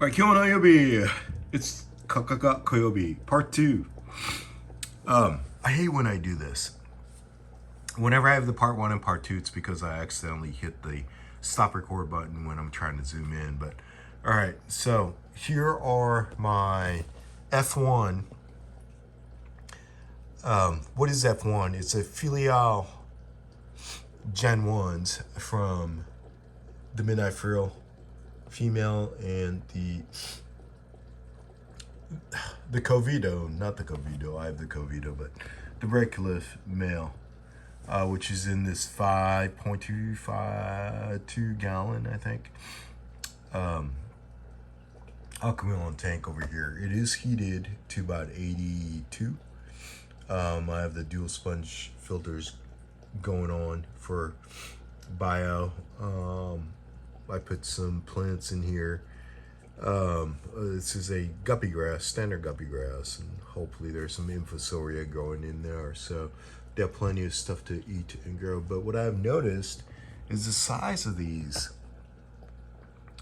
Alright, 今日の曜日 It's Kakaka Koyobi, part 2. I hate when I do this. Whenever I have the part 1 and part 2, it's because I accidentally hit the stop record button when I'm trying to zoom in. But alright, so here are my F1. What is F1? It's a filial Gen 1s from the Midnight Frill female and the Covito, not the Covito, I have the Covito, but the Red Cliff male, which is in this 5.252 gallon, I think, alkaline tank over here. It is heated to about 82. I have the dual sponge filters going on for bio. I put some plants in here. This is a guppy grass, standard guppy grass, and hopefully there's some infusoria growing in there, so they have plenty of stuff to eat and grow. But what I've noticed is the size of these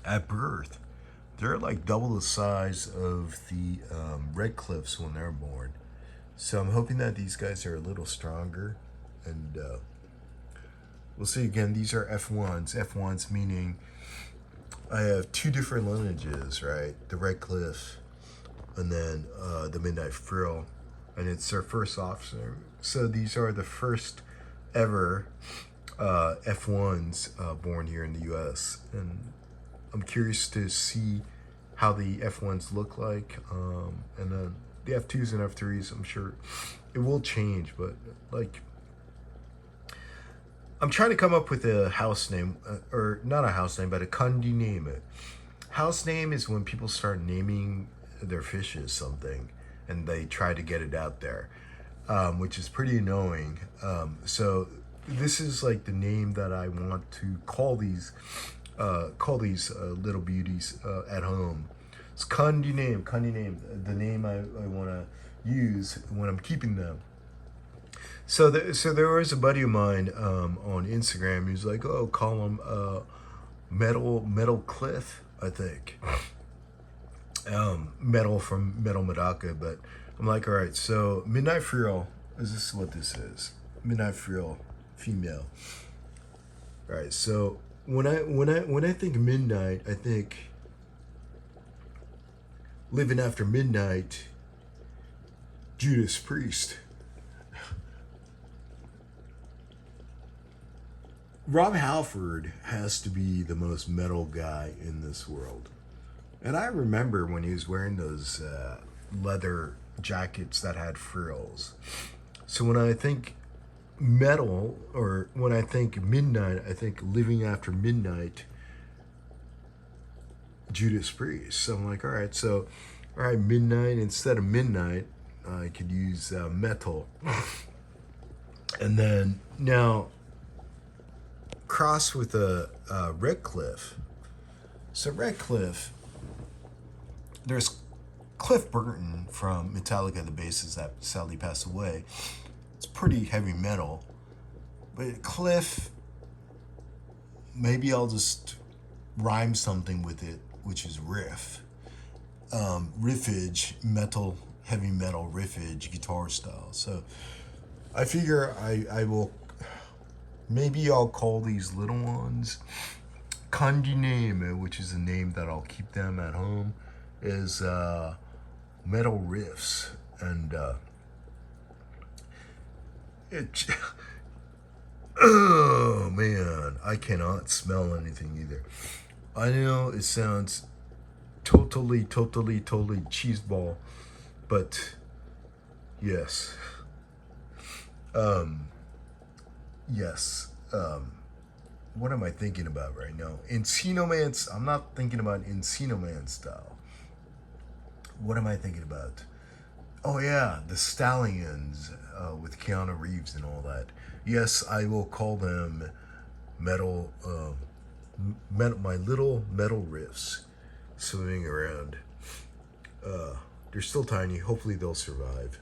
at birth. They're like double the size of the Red Cliffs when they're born. So I'm hoping that these guys are a little stronger, and we'll see. Again, these are F1s. F1s meaning I have two different lineages, right? The Red Cliff and then the Midnight Frill, and it's their first offspring. So these are the first ever F1s born here in the US, and I'm curious to see how the F1s look like, and then the F2s and F3s, I'm sure it will change, but like, I'm trying to come up with a house name, or not a house name, but a kandi name. House name is when people start naming their fishes something, and they try to get it out there, which is pretty annoying. So this is like the name that I want to call these little beauties at home. It's kandi name, the name I want to use when I'm keeping them. So there was a buddy of mine on Instagram. He was like, "Oh, call him Metal Cliff, I think. Metal from Metal Medaka." But I'm like, all right. So Midnight Frill. Is this what this is? Midnight Frill, female. All right. So when I think midnight, I think living after midnight, Judas Priest. Rob Halford has to be the most metal guy in this world. And I remember when he was wearing those leather jackets that had frills. So when I think metal, or when I think midnight, I think living after midnight, Judas Priest. So I'm like, all right, midnight, instead of midnight, I could use metal. And then now, cross with a Red Cliff. So Red Cliff, there's Cliff Burton from Metallica, the bassist that sadly passed away. It's pretty heavy metal, but Cliff, maybe I'll just rhyme something with it, which is riff. Riffage, metal, heavy metal riffage, guitar style. So I figure I will, maybe I'll call these little ones kandi name, which is a name that I'll keep them at home, is metal riffs. And it oh man, I cannot smell anything either. I know it sounds totally cheeseball, but yes. Yes. What am I thinking about right now? Encino Man. I'm not thinking about Encino Man style. What am I thinking about? Oh yeah, the Stallions with Keanu Reeves and all that. Yes, I will call them metal. My little metal riffs swimming around. They're still tiny. Hopefully they'll survive.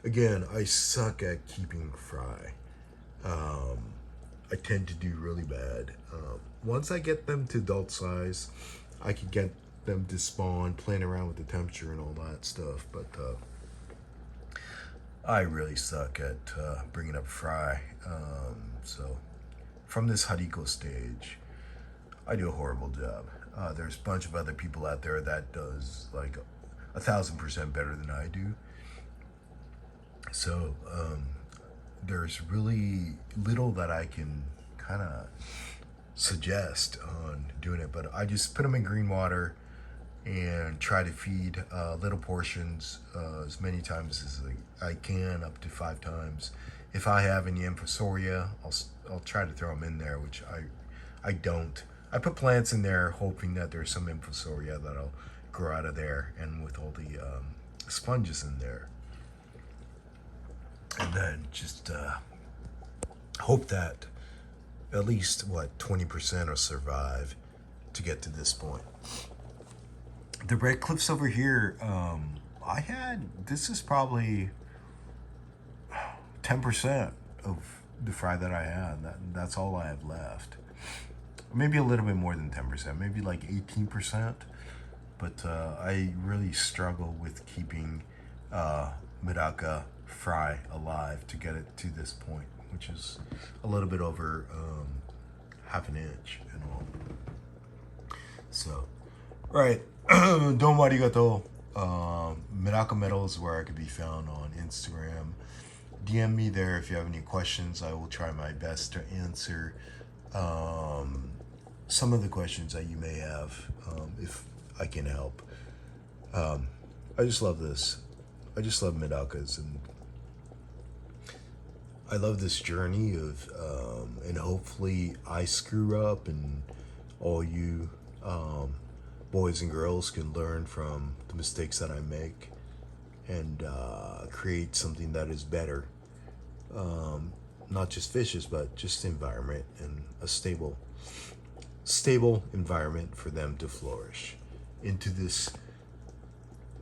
Again, I suck at keeping fry. I tend to do really bad. Once I get them to adult size, I could get them to spawn, playing around with the temperature and all that stuff. But I really suck at bringing up fry. So from this hariko stage, I do a horrible job. There's a bunch of other people out there that does like 1,000% better than I do. So there's really little that I can kind of suggest on doing it, but I just put them in green water and try to feed little portions as many times as I can, up to 5 times. If I have any infusoria, I'll try to throw them in there, which I don't. I put plants in there hoping that there's some infusoria that'll grow out of there, and with all the sponges in there. And then just hope that at least, 20% will survive to get to this point. The red cliffs over here, this is probably 10% of the fry that I had. That's all I have left. Maybe a little bit more than 10%, maybe like 18%. But I really struggle with keeping Medaka fry alive to get it to this point, which is a little bit over half an inch and all. So, right. Domo arigato. MedakaMetal is where I could be found on Instagram. DM me there if you have any questions. I will try my best to answer some of the questions that you may have, if I can help. I just love this. I just love Medakas, and I love this journey of, and hopefully I screw up and all you boys and girls can learn from the mistakes that I make and create something that is better. Not just fishes, but just the environment, and a stable environment for them to flourish into this,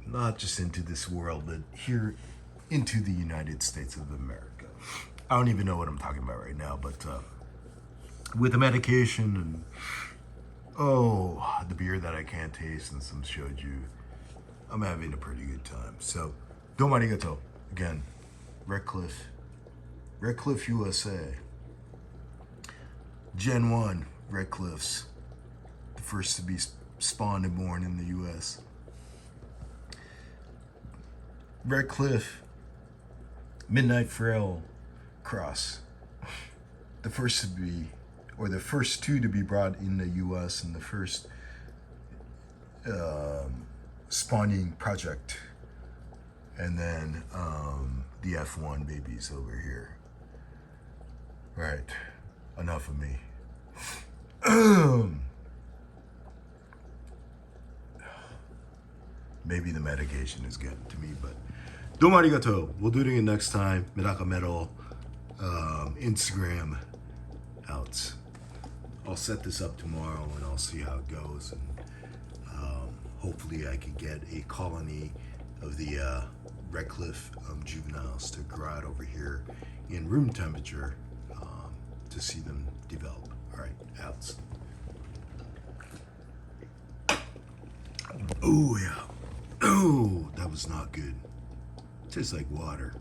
not just into this world, but here into the United States of America. I don't even know what I'm talking about right now, but with the medication and the beer that I can't taste and some shoju, I'm having a pretty good time. So, domo arigato. Again, Red Cliff, USA. Gen 1, Red Cliffs. The first to be spawned and born in the US. Red Cliff, Midnight Frill cross. The first to be, or the first 2 to be brought in the US, and the first spawning project. And then the F1 babies over here. Right, enough of me. Maybe the medication is getting to me, but domo arigato. We'll do it again next time. MedakaMetal, Instagram outs. I'll set this up tomorrow and I'll see how it goes, and hopefully I can get a colony of the Red Cliff juveniles to grow out over here in room temperature to see them develop. All right, outs. Oh yeah. Oh, that was not good. Tastes like water.